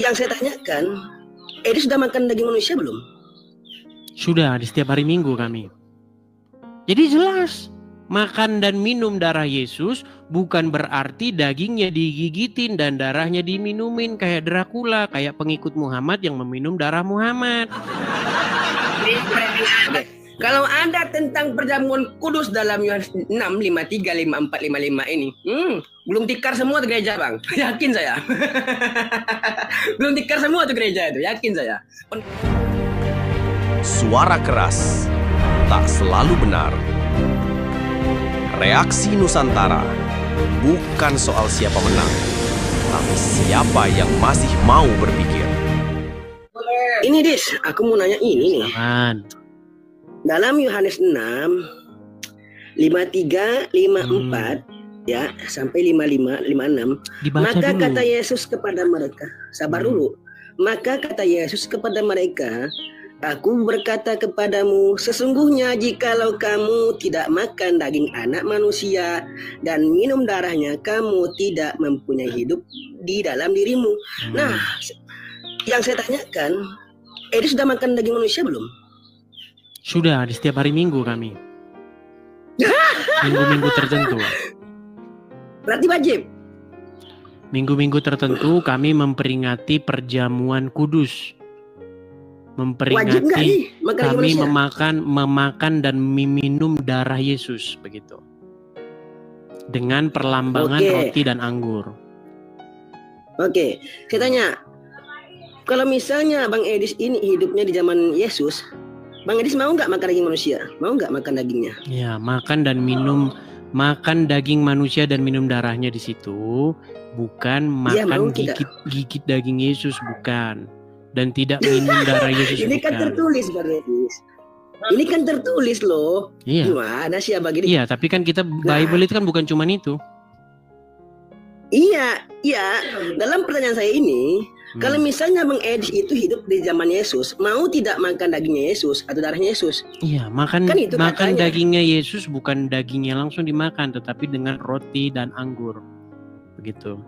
Yang saya tanyakan, Edi sudah makan daging manusia belum? Sudah, di setiap hari Minggu kami. Jadi jelas, makan dan minum darah Yesus bukan berarti dagingnya digigitin dan darahnya diminumin kayak Dracula, kayak pengikut Muhammad yang meminum darah Muhammad. Kalau ada tentang perjamuan kudus dalam Yohanes 6, 53, 54, 55 ini, belum tikar semua tuh gereja, Bang. Yakin saya. Belum tikar semua tuh gereja itu, yakin saya. Suara keras tak selalu benar. Reaksi Nusantara bukan soal siapa menang, tapi siapa yang masih mau berpikir. Ini Dis, aku mau nanya ini nih. Aman. Dalam Yohanes 6, 53, 54, ya, sampai 55, 56, Dibaca maka dulu. kata Yesus kepada mereka, sabar dulu. Maka kata Yesus kepada mereka, Aku berkata kepadamu, sesungguhnya jikalau kamu tidak makan daging anak manusia dan minum darahnya, kamu tidak mempunyai hidup di dalam dirimu. Nah, yang saya tanyakan, Edi sudah makan daging manusia belum? Sudah, di setiap hari Minggu kami. Minggu-minggu tertentu. Berarti wajib. Minggu-minggu tertentu kami memperingati perjamuan kudus. Wajib nggak nih Memperingati makan daging kami manusia? memakan dan meminum darah Yesus, begitu. Dengan perlambangan Oke. roti dan anggur. Oke, saya tanya, kalau misalnya Bang Edis ini hidupnya di zaman Yesus, Bang Edis mau nggak makan daging manusia? Mau nggak makan dagingnya? Ya, makan daging manusia dan minum darahnya di situ, bukan Iya, mau makan tidak? gigit daging Yesus, bukan. Dan tidak minum darah Yesus, Ini kan bukan. tertulis Bang Edis. Ini kan tertulis loh. Iya. Gimana sih Abang Edis? Iya, tapi kan kita Bible itu kan bukan cuma itu. Iya. Dalam pertanyaan saya ini, kalau misalnya Bang Edis itu hidup di zaman Yesus, mau tidak makan dagingnya Yesus atau darahnya Yesus? Iya, makan Kan itu katanya. dagingnya Yesus, bukan dagingnya langsung dimakan, tetapi dengan roti dan anggur. Begitu.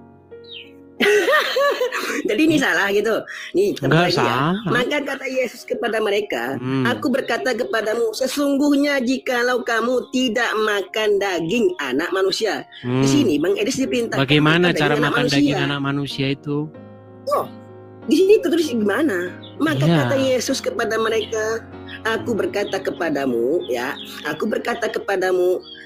Jadi ini salah gitu. Nih, kita Enggak baca lagi ya. salah. Maka kata Yesus kepada mereka, Aku berkata kepadamu, sesungguhnya jikalau kamu tidak makan daging anak manusia. Di sini Bang Edis diperintahkan Bagaimana makan cara daging makan daging anak manusia itu? Oh, di sini tertulis gimana? Maka Iya. kata Yesus kepada mereka, Aku berkata kepadamu,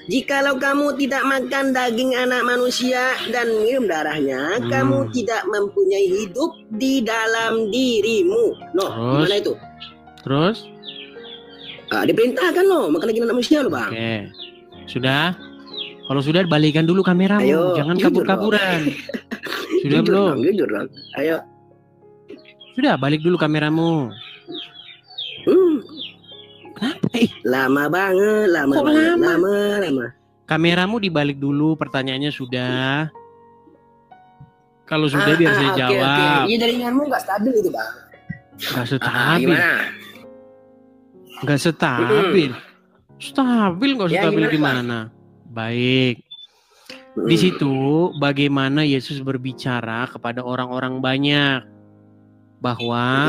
jikalau kamu tidak makan daging anak manusia dan minum darahnya, kamu tidak mempunyai hidup di dalam dirimu. Terus? Gimana itu? Terus? Diperintahkan loh, makan daging anak manusia loh Bang. Oke. Sudah? Kalau sudah, balikan dulu kameramu. Ayo, Jangan jujur kabur-kaburan. Sudah Jujur, belum? Bang, jujur Bang. Ayo. Sudah, balik dulu kameramu. Kenapa? Lama banget, lama Kok banget, lama? lama. Kameramu dibalik dulu, pertanyaannya sudah. Kalau sudah biar saya jawab. Iya, jaringanmu nggak stabil itu Bang. Nggak stabil. Gimana? Nggak stabil. Stabil nggak Ya, stabil gimana, gimana? Baik. Di situ bagaimana Yesus berbicara kepada orang-orang banyak. Bahwa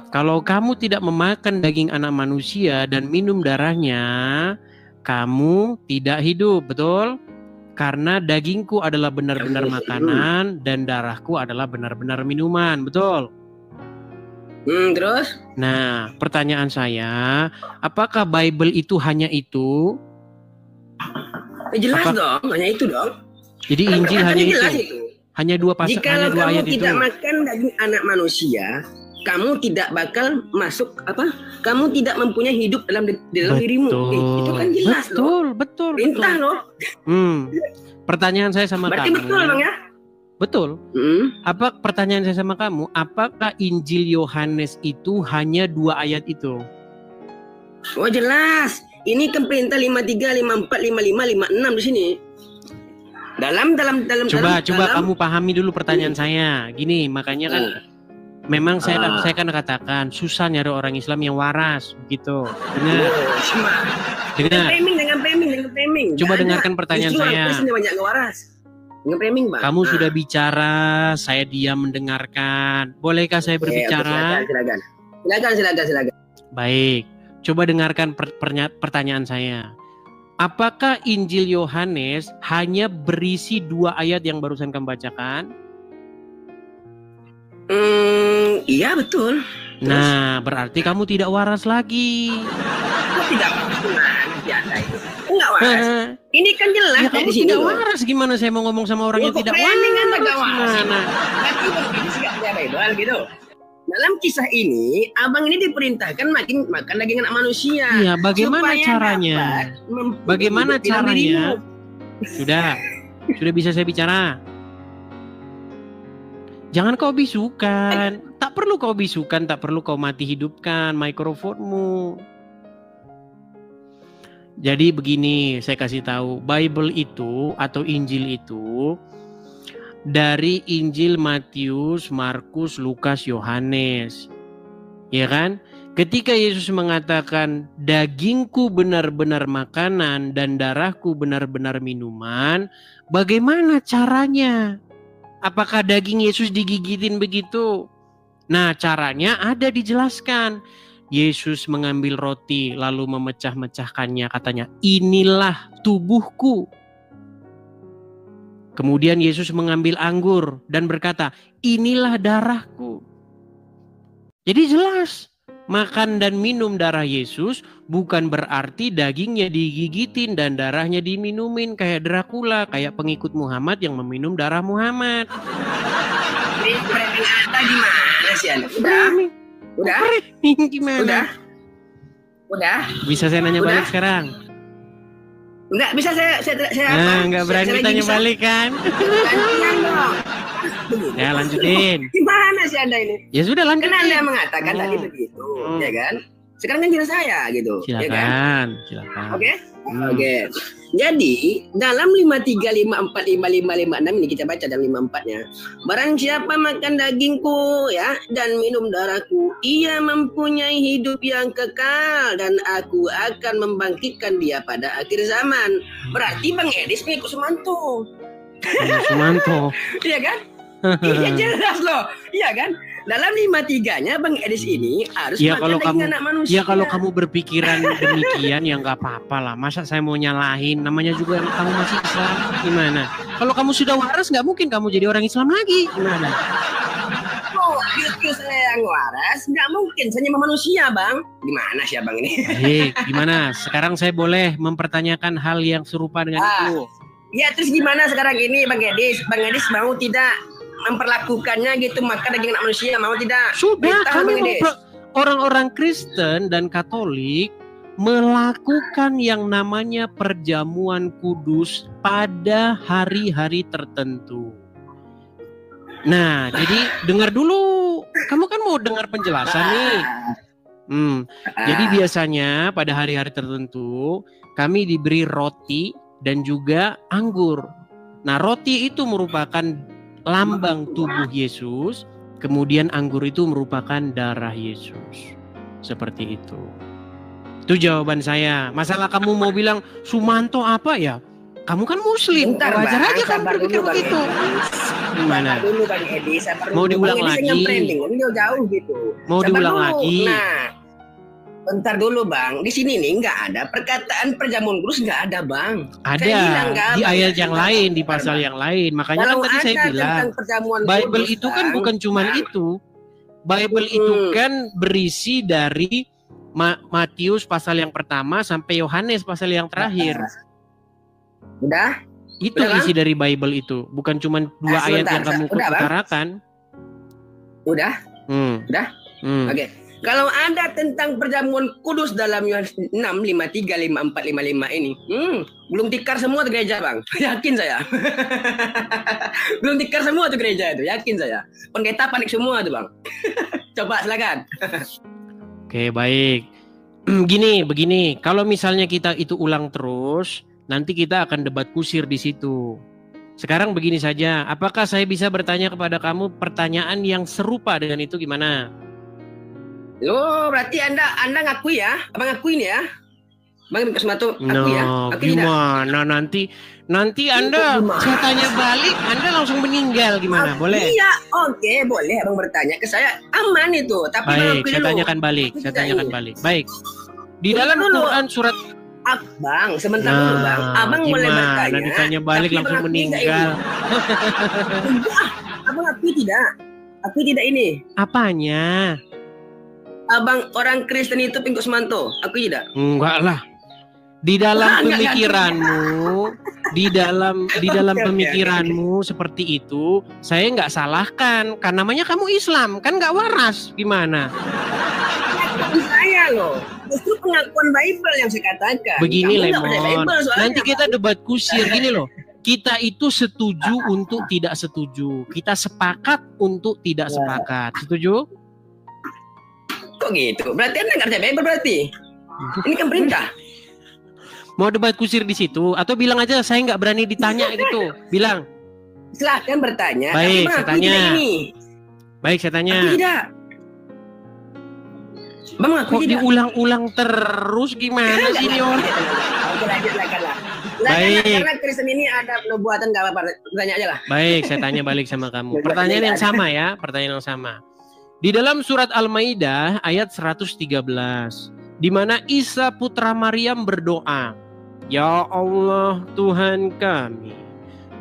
kalau kamu tidak memakan daging anak manusia dan minum darahnya, kamu tidak hidup, betul? Karena dagingku adalah benar-benar makanan dan darahku adalah benar-benar minuman, betul? Terus? Nah, pertanyaan saya, apakah Bible itu hanya itu? Jelas dong, hanya itu dong. Jadi Injil hanya itu? Hanya dua pasal, hanya Jikalau dua kamu ayat itu? tidak makan daging anak manusia, kamu tidak bakal masuk kamu tidak mempunyai hidup dalam dirimu. Itu kan jelas loh. Betul. Perintah loh. Pertanyaan saya sama Berarti kamu. betul Bang ya? Betul. Pertanyaan saya sama kamu, apakah Injil Yohanes itu hanya 2 ayat itu? Oh jelas. Ini kan perintah 53, 54, 55, 56 di sini. Dalam Coba kamu pahami dulu pertanyaan saya. Gini, makanya kan memang saya kan katakan susah nyari orang Islam yang waras, begitu. Dengar. Dengan framing. Coba dengarkan pertanyaan saya. Justru banyak nggak waras. Nge-framing, Bang. Kamu sudah bicara, saya diam mendengarkan. Bolehkah saya berbicara? Silakan. Baik, coba dengarkan pertanyaan saya. Apakah Injil Yohanes hanya berisi 2 ayat yang barusan kamu bacakan? Iya betul. Nah, berarti kamu tidak waras lagi. Tidak enggak waras. Ini kan jelas Ya, kamu di sini. tidak waras, gimana saya mau ngomong sama orang yang tidak waras? Gimana? Berarti ini tidak punya Bible gitu. Dalam kisah ini, abang ini diperintahkan makan daging anak manusia. Iya, bagaimana caranya? Bagaimana caranya? Sudah bisa saya bicara. Jangan kau bisukan. Tak perlu kau bisukan, tak perlu kau mati hidupkan mikrofonmu. Jadi begini, saya kasih tahu, Bible itu atau Injil itu dari Injil Matius, Markus, Lukas, Yohanes. Ya kan? Ketika Yesus mengatakan dagingku benar-benar makanan dan darahku benar-benar minuman, bagaimana caranya? Apakah daging Yesus digigitin begitu? Nah, caranya ada dijelaskan. Yesus mengambil roti lalu memecah-mecahkannya, katanya, inilah tubuhku. Kemudian Yesus mengambil anggur dan berkata, inilah darahku. Jadi jelas, makan dan minum darah Yesus bukan berarti dagingnya digigitin dan darahnya diminumin kayak Dracula, kayak pengikut Muhammad yang meminum darah Muhammad. Ini framing Anda gimana sih Anda? Udah? Gimana? Udah? Bisa saya nanya balik sekarang? Enggak, bisa saya enggak berani tanya balik kan? Gantian dong. Ya lanjutin. Gimana sih Anda ini? Ya sudah lanjutin. Kan Anda mengatakan tadi begitu, ya kan? Sekarang kan jelas saya gitu. Silakan. Oke. Jadi dalam 535455556 ini kita baca dalam 54-nya. Barang siapa makan dagingku ya dan minum darahku, ia mempunyai hidup yang kekal dan aku akan membangkitkan dia pada akhir zaman. Berarti Bang Edis pengikut Sumanto. Sumanto. Iya kan? Iya jelas loh. Iya kan? Dalam 53-nya Bang Edis ini harus makan daging anak manusia. Ya kalau kamu berpikiran demikian ya nggak apa-apa lah. Masa saya mau nyalahin? Namanya juga kamu masih Islam. Gimana? Kalau kamu sudah waras nggak mungkin kamu jadi orang Islam lagi. Gimana? Oh, justru saya yang waras nggak mungkin. Saya cuma manusia Bang. Gimana sih Bang ini? Baik, gimana? Sekarang saya boleh mempertanyakan hal yang serupa dengan itu. Ya terus gimana sekarang ini Bang Edis? Bang Edis mau tidak memperlakukannya gitu makan daging anak manusia, mau tidak? Sudah, kami orang-orang Kristen dan Katolik melakukan yang namanya perjamuan kudus pada hari-hari tertentu. Nah, jadi dengar dulu. Kamu kan mau dengar penjelasan nih. Jadi biasanya pada hari-hari tertentu kami diberi roti dan juga anggur. Nah, roti itu merupakan lambang tubuh Yesus, kemudian anggur itu merupakan darah Yesus. Seperti itu. Itu jawaban saya. Masalah kamu mau bilang Sumanto apa ya? Kamu kan Muslim. Bentar, wajar aja kamu berpikir begitu. Gimana? Dulu Bang Edi, mau diulang lagi? Jauh gitu. Mau diulang lagi? Nah, bentar dulu Bang, di sini nih nggak ada perkataan perjamuan kudus, nggak ada Bang. Ada di ayat yang lain, di pasal yang lain. Makanya kan tadi saya bilang, Bible itu kan bukan cuman itu. Bible itu kan berisi dari Matius pasal yang pertama sampai Yohanes pasal yang terakhir. Udah? Itu isi dari Bible itu, bukan cuman 2 ayat yang kamu utarakan. Udah? Udah? Oke. Kalau ada tentang perjamuan kudus dalam Yohanes 6, 53, 54, 55 ini, belum tikar semua tuh gereja Bang, yakin saya. Belum tikar semua tuh gereja itu, yakin saya. Pendeta panik semua tuh Bang. Coba silakan. Oke, baik. Begini, kalau misalnya kita itu ulang terus, nanti kita akan debat kusir di situ. Sekarang begini saja, apakah saya bisa bertanya kepada kamu pertanyaan yang serupa dengan itu gimana? Loh, berarti Anda ngakui ya? Abang ngakuin ya? Bang Kusmanto, aku No, ya. Aku tidak. gimana nanti Anda saya tanya balik, Anda langsung meninggal gimana? Boleh? Iya, oke, boleh Abang bertanya ke saya. Aman itu, tapi Baik, aku saya dulu. tanyakan balik. Aku Saya tidak tanyakan ini. balik. Baik. Di Tunggu dalam dulu. Quran surat Bang, sebentar dulu Bang. Abang boleh bertanya. ditanya balik tapi langsung Abang akui nggak meninggal. ini? Enggak, Abang akui tidak. Aku tidak ini. Apanya? Abang orang Kristen itu Ping Kusmanto. Aku tidak. Enggak lah. Di dalam pemikiranmu, di dalam Oke. pemikiranmu seperti itu, saya nggak salahkan. Kan namanya kamu Islam, kan nggak waras. Gimana? Bukan saya loh. Justru pengakuan Bible yang saya katakan. Begini Kamu nggak percaya Lemon. Bible soalnya, Nanti kita Bang. debat kusir gini loh. Kita itu setuju untuk tidak setuju. Kita sepakat untuk tidak sepakat. Setuju? Kok gitu? Berarti Anda nggak percaya Bible berarti? Ini kan perintah. Mau debat kusir di situ atau bilang aja saya nggak berani ditanya gitu. Bilang. Silahkan bertanya. Baik, tapi Bang, saya aku tanya. tidak ini. Baik, saya tanya. Aku tidak. Bang, aku Kok tidak. diulang-ulang terus gimana sih ini orang? Oke, lanjutlah. Baik. Karena Kristen ini ada nubuatan nggak apa-apa. Tanya aja lah. Baik, saya tanya balik sama kamu. Pertanyaan yang sama ya, pertanyaan yang sama. Di dalam surat Al-Maidah ayat 113, di mana Isa putra Maryam berdoa, "Ya Allah Tuhan kami,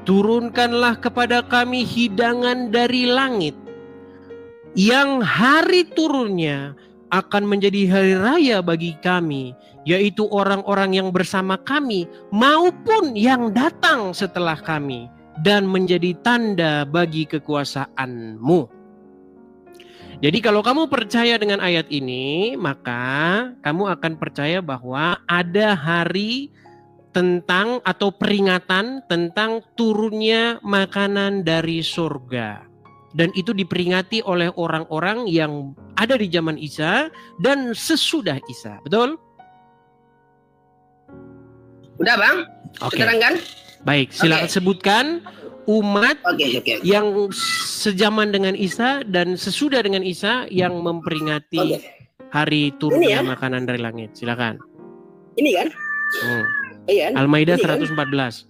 turunkanlah kepada kami hidangan dari langit, yang hari turunnya akan menjadi hari raya bagi kami, yaitu orang-orang yang bersama kami maupun yang datang setelah kami, dan menjadi tanda bagi kekuasaan-Mu." Jadi kalau kamu percaya dengan ayat ini, maka kamu akan percaya bahwa ada hari tentang atau peringatan tentang turunnya makanan dari surga. Dan itu diperingati oleh orang-orang yang ada di zaman Isa dan sesudah Isa. Betul? Udah Bang? Oke. Terangkan? Baik, silakan sebutkan umat Oke. yang sejaman dengan Isa dan sesudah dengan Isa yang memperingati Oke. hari turunnya Ini ya? makanan dari langit. Silakan. Ini kan? Iya. Al-Maidah Ini kan? 114.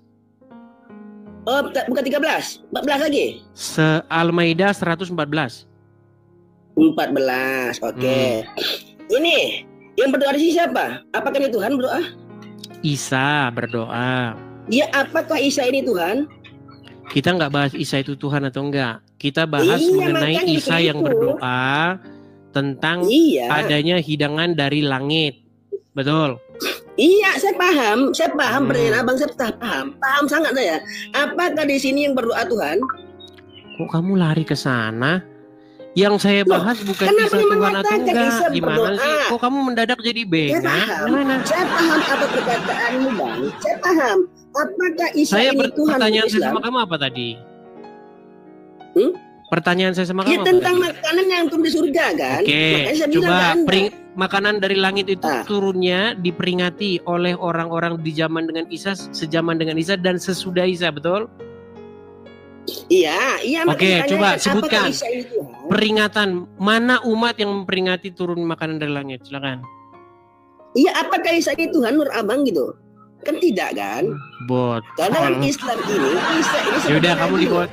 Oh, bukan 13. 14 lagi. Al-Maidah 114. 14. Oke. Ini yang berdoa di sini siapa? Apakah ini Tuhan berdoa? Isa berdoa. Ya, apakah Isa ini Tuhan? Kita nggak bahas Isa itu Tuhan atau enggak. Kita bahas Iya, mengenai makanya Isa itu. yang berdoa tentang Iya. adanya hidangan dari langit. Betul. Iya, saya paham pertanyaan Abang, saya paham sangat saya. Apakah di sini yang berdoa Tuhan? Kok kamu lari ke sana? Yang saya bahas bukan kenapa Isa yang Tuhan atau mengatakan enggak. Isa Gimana berdoa? sih? Kok kamu mendadak jadi Saya bengak? paham. Gimana? Saya paham apa perkataanmu, Bang. Saya paham. Apakah Isa Saya ini Tuhan pertanyaan menurut saya Islam? sama kamu apa tadi? Pertanyaan saya sama Ya, kamu apa tentang tadi? makanan yang turun di surga kan? Oke, Makanya saya bilang coba ke Anda. makanan dari langit itu Ah. turunnya diperingati oleh orang-orang di zaman dengan Isa, sejaman dengan Isa dan sesudah Isa, betul? Iya. Oke, makanya coba apakah sebutkan. Isa ini Tuhan? Peringatan mana umat yang memperingati turun makanan dari langit? Silakan. Iya, apakah Isa ini Tuhan menurut Abang gitu? Kan tidak kan? Bot. Karena dalam Islam ini Isa ini Yaudah, sebagai kamu nabi. dibuat.